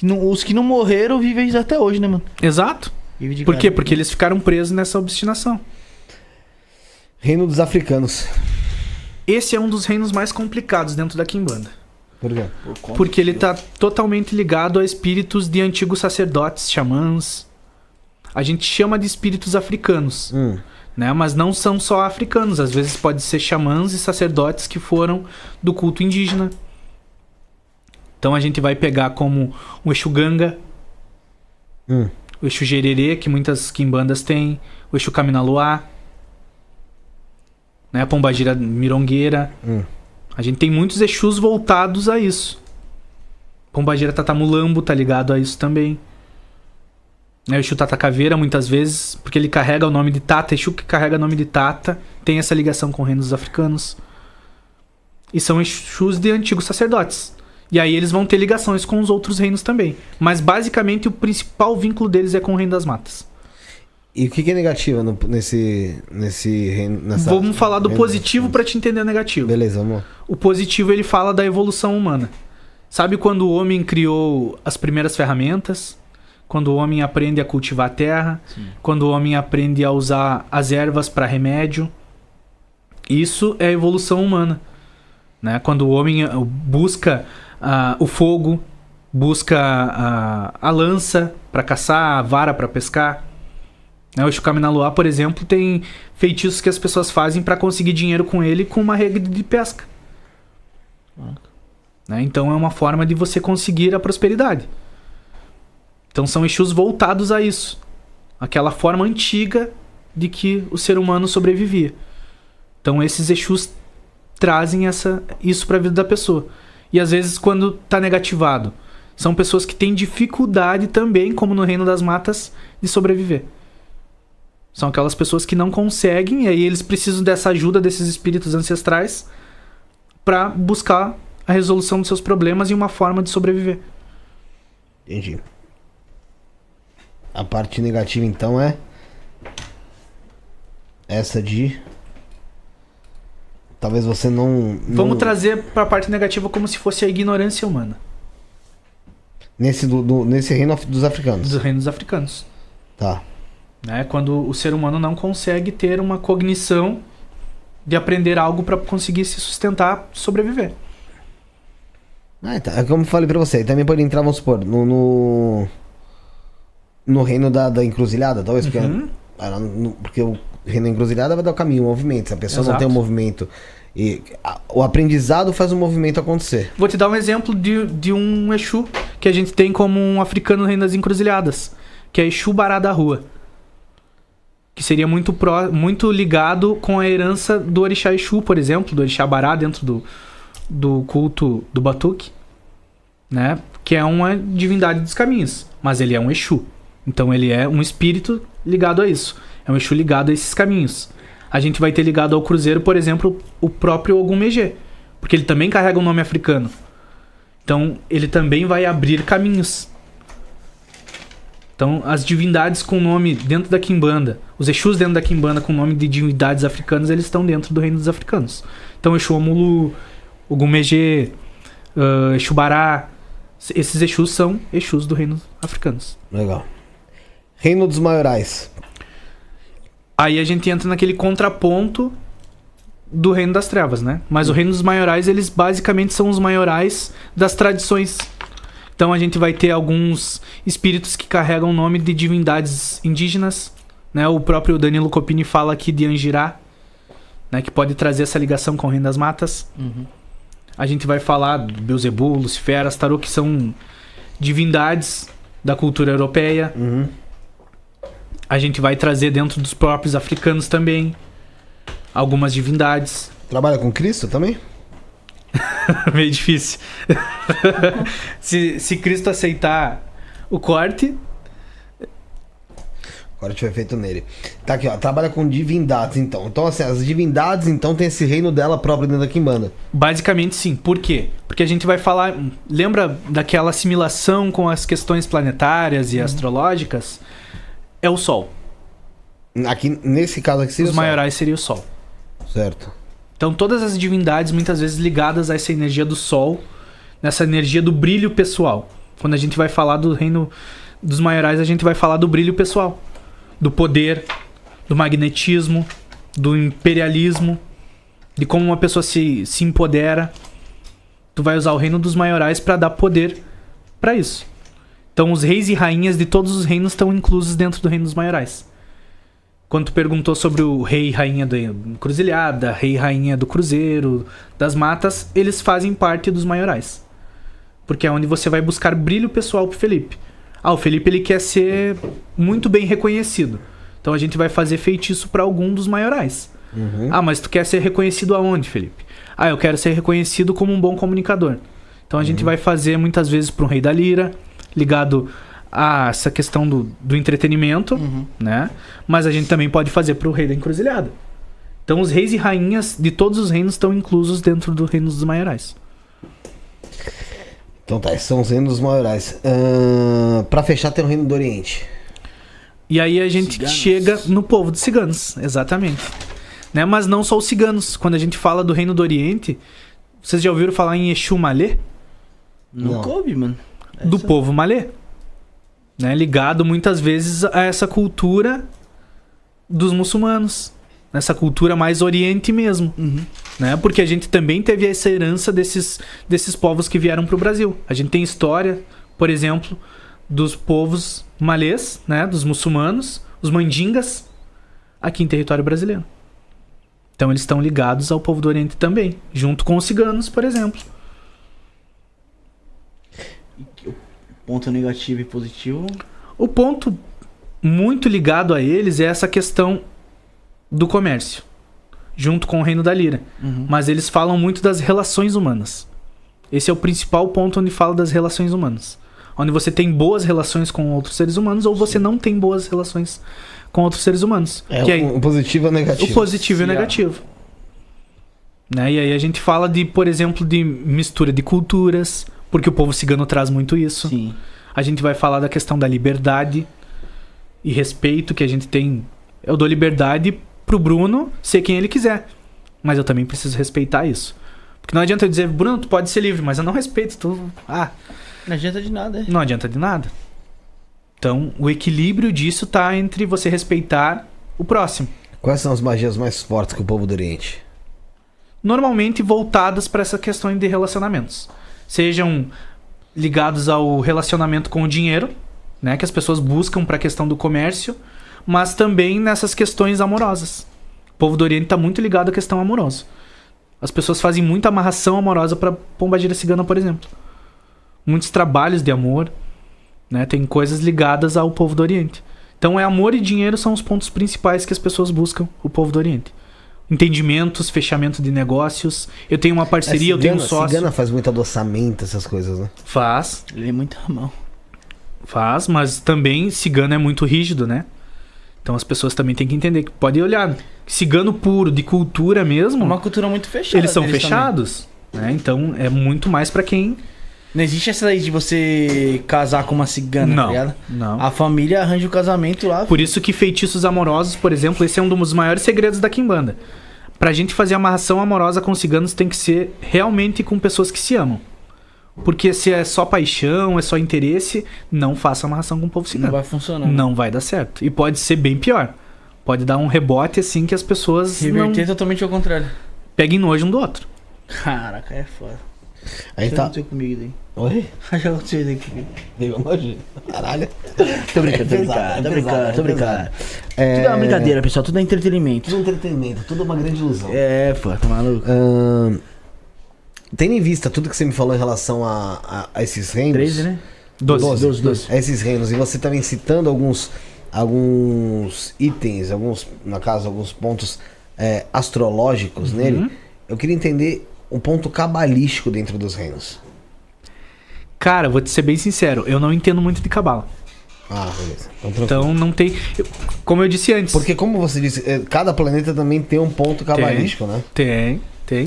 Os que não morreram vivem até hoje, né, mano? Exato. Por quê? Porque eles ficaram presos nessa obstinação. Reino dos africanos. Esse é um dos reinos mais complicados dentro da Quimbanda. Por quê? Porque ele tá totalmente ligado a espíritos de antigos sacerdotes, xamãs. A gente chama de espíritos africanos, né? Mas não são só africanos. Às vezes pode ser xamãs e sacerdotes que foram do culto indígena. Então a gente vai pegar como o Exu Ganga, o Exu Gererê, que muitas quimbandas têm, o Exu Kaminaloá, né? A Pombagira Mirongueira. A gente tem muitos Exus voltados a isso. Pombagira Tatamulambo tá ligado a isso também. O Exu Tata Caveira, muitas vezes, porque ele carrega o nome de Tata. Exu que carrega o nome de Tata tem essa ligação com reinos africanos. E são Exus de antigos sacerdotes. E aí eles vão ter ligações com os outros reinos também. Mas basicamente o principal vínculo deles é com o Reino das Matas. E o que é negativo nesse reino? Vamos falar do positivo para te entender o negativo. Beleza, vamos. O positivo ele fala da evolução humana. Sabe quando o homem criou as primeiras ferramentas? Quando o homem aprende a cultivar a terra? Sim. Quando o homem aprende a usar as ervas para remédio? Isso é a evolução humana. Né? Quando o homem busca o fogo, busca a lança para caçar, a vara para pescar. O Exu Kaminaloá, por exemplo, tem feitiços que as pessoas fazem para conseguir dinheiro com ele com uma rede de pesca. Né? Então é uma forma de você conseguir a prosperidade. Então são Exus voltados a isso. Aquela forma antiga de que o ser humano sobrevivia. Então esses Exus trazem isso para a vida da pessoa. E às vezes quando está negativado, são pessoas que têm dificuldade também, como no Reino das Matas, de sobreviver. São aquelas pessoas que não conseguem, e aí eles precisam dessa ajuda desses espíritos ancestrais para buscar a resolução dos seus problemas e uma forma de sobreviver. Entendi. A parte negativa, então, é essa de... Talvez você não... Vamos trazer para a parte negativa como se fosse a ignorância humana. Nesse reino dos africanos? Dos reinos africanos. Tá. Né? Quando o ser humano não consegue ter uma cognição de aprender algo para conseguir se sustentar, sobreviver. Tá. É como eu falei pra você, também pode entrar, vamos supor, no reino da encruzilhada, talvez, porque o reino da encruzilhada vai dar o caminho, o movimento. Se a pessoa não tem um movimento, o aprendizado faz o movimento acontecer. Vou te dar um exemplo de um Exu que a gente tem como um africano no reino das encruzilhadas, que é Exu Bará da Rua. Que seria muito ligado com a herança do Orixá Exu, por exemplo, do Orixá Bará dentro do culto do Batuque, né? Que é uma divindade dos caminhos, mas ele é um Exu. Então ele é um espírito ligado a isso. É um Exu ligado a esses caminhos. A gente vai ter ligado ao cruzeiro, por exemplo, o próprio Ogum-Megê, porque ele também carrega um nome africano. Então ele também vai abrir caminhos. Então, as divindades com nome dentro da Quimbanda, os Exus dentro da Quimbanda com nome de divindades africanas, eles estão dentro do reino dos africanos. Então, Exu Omulu, Ogum-Megê, Exu Bará, esses Exus são Exus do reino africanos. Legal. Reino dos Maiorais. Aí a gente entra naquele contraponto do reino das trevas, né? Mas o reino dos maiorais, eles basicamente são os maiorais das tradições. Então a gente vai ter alguns espíritos que carregam o nome de divindades indígenas, né? O próprio Danilo Copini fala aqui de Anjirá, né? Que pode trazer essa ligação com o Reino das Matas. A gente vai falar do Beelzebub, Lucifer, Astarô, que são divindades da cultura europeia. A gente vai trazer dentro dos próprios africanos também algumas divindades. Trabalha com Cristo também? Meio difícil. se Cristo aceitar o corte... O corte foi feito nele. Tá aqui, ó. Trabalha com divindades, então. Então, assim, as divindades, então, tem esse reino dela próprio dentro da Quimbanda. Basicamente, sim. Por quê? Porque a gente vai falar... Lembra daquela assimilação com as questões planetárias e astrológicas? É o Sol. Aqui, nesse caso aqui, seria os maiorais seria o Sol. Certo. Então todas as divindades muitas vezes ligadas a essa energia do Sol, nessa energia do brilho pessoal. Quando a gente vai falar do reino dos maiorais, a gente vai falar do brilho pessoal, do poder, do magnetismo, do imperialismo, de como uma pessoa se empodera. Tu vai usar o reino dos maiorais para dar poder para isso. Então os reis e rainhas de todos os reinos estão inclusos dentro do reino dos maiorais. Quando tu perguntou sobre o rei e rainha da encruzilhada, rei e rainha do cruzeiro, das matas, eles fazem parte dos maiorais. Porque é onde você vai buscar brilho pessoal pro Felipe. O Felipe ele quer ser muito bem reconhecido. Então a gente vai fazer feitiço para algum dos maiorais. Mas tu quer ser reconhecido aonde, Felipe? Eu quero ser reconhecido como um bom comunicador. Então a gente vai fazer muitas vezes para um rei da lira, ligado a essa questão do entretenimento, né? Mas a gente também pode fazer para o rei da encruzilhada. Então os reis e rainhas de todos os reinos estão inclusos dentro do reino dos maiorais. Então tá, esses são os reinos dos maiorais. Pra fechar tem o reino do Oriente. E aí a gente Ciganos. chega no povo dos ciganos, exatamente. Né? Mas não só os ciganos. Quando a gente fala do reino do Oriente, vocês já ouviram falar em Exu Malê? Nunca Não. ouvi, mano. Do povo malê, né? Ligado muitas vezes a essa cultura dos muçulmanos, nessa cultura mais oriente mesmo, né? Porque a gente também teve essa herança desses povos que vieram para o Brasil. A gente tem história, por exemplo, dos povos malês, né? Dos muçulmanos, os mandingas, aqui em território brasileiro. Então eles estão ligados ao povo do Oriente também, junto com os ciganos, por exemplo. Ponto negativo e positivo. O ponto muito ligado a eles é essa questão do comércio, junto com o reino da lira. Mas eles falam muito das relações humanas. Esse é o principal ponto onde fala das relações humanas. Onde você tem boas relações com outros seres humanos ou você não tem boas relações com outros seres humanos. Que aí, O positivo e o negativo. o positivo e o Sim, negativo. Né? E aí a gente fala de, por exemplo, de mistura de culturas, porque o povo cigano traz muito isso. Sim. A gente vai falar da questão da liberdade e respeito que a gente tem. Eu dou liberdade pro Bruno ser quem ele quiser. Mas eu também preciso respeitar isso. Porque não adianta eu dizer, Bruno, tu pode ser livre, mas eu não respeito. Não adianta de nada, Não adianta de nada. Então, o equilíbrio disso tá entre você respeitar o próximo. Quais são as magias mais fortes que o povo do Oriente? Normalmente voltadas para essa questão de relacionamentos. Sejam ligados ao relacionamento com o dinheiro, né, que as pessoas buscam para a questão do comércio, mas também nessas questões amorosas. O povo do Oriente está muito ligado à questão amorosa. As pessoas fazem muita amarração amorosa para pombagira cigana, por exemplo. Muitos trabalhos de amor, né, tem coisas ligadas ao povo do Oriente. Então, amor e dinheiro são os pontos principais que as pessoas buscam, o povo do Oriente. Entendimentos, fechamento de negócios. Eu tenho uma parceria, eu tenho um sócio. Cigana faz muito adoçamento, essas coisas, né? Faz, Ele é muito mão. mas também cigano é muito rígido, né? Então as pessoas também têm que entender que pode olhar. Cigano puro, de cultura É mesmo, uma cultura muito fechada. eles são deles fechados, né? Então é muito mais pra quem... também. Não existe essa aí de você casar com uma cigana, tá ligado? Não. A família arranja o casamento lá. Por isso que feitiços amorosos, por exemplo, esse é um dos maiores segredos da Quimbanda. Pra gente fazer amarração amorosa com ciganos tem que ser realmente com pessoas que se amam. Porque se é só paixão, é só interesse, não faça amarração com o povo Não cigano. vai funcionar. Não vai dar certo. E pode ser bem pior. Pode dar um rebote assim que as pessoas Reverter não totalmente ao contrário. peguem nojo um do outro. Caraca, é foda. A gente Já tá. aconteceu comigo daí. Oi? Já aconteceu daí comigo. Veio longe? Caralho. Tô brincando, tô brincando, tô brincando, tô brincando. Tudo é uma brincadeira, pessoal. Tudo é entretenimento. Tudo entretenimento, tudo uma grande ilusão. É, pô, tá maluco. Tendo em vista tudo que você me falou em relação a esses reinos. 13, né? 12. A esses reinos. E você também citando alguns itens, no caso, alguns pontos astrológicos nele. Eu queria entender um ponto cabalístico dentro dos reinos. Cara, vou te ser bem sincero, eu não entendo muito de cabala. Ah, beleza. Então, tranquilo. Então não tem... Como eu disse antes... Porque como você disse, cada planeta também tem um ponto cabalístico, né? Tem.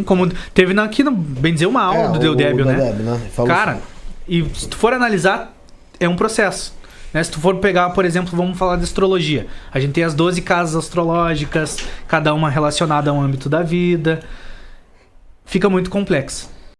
Como teve aqui no Benzer uma aula do Deodébio, né? Deodébio, Falou Cara, e se tu for analisar, é um processo. Né? Se tu for pegar, por exemplo, vamos falar de astrologia. A gente tem as 12 casas astrológicas, cada uma relacionada a um âmbito da vida. Fica muito complexo.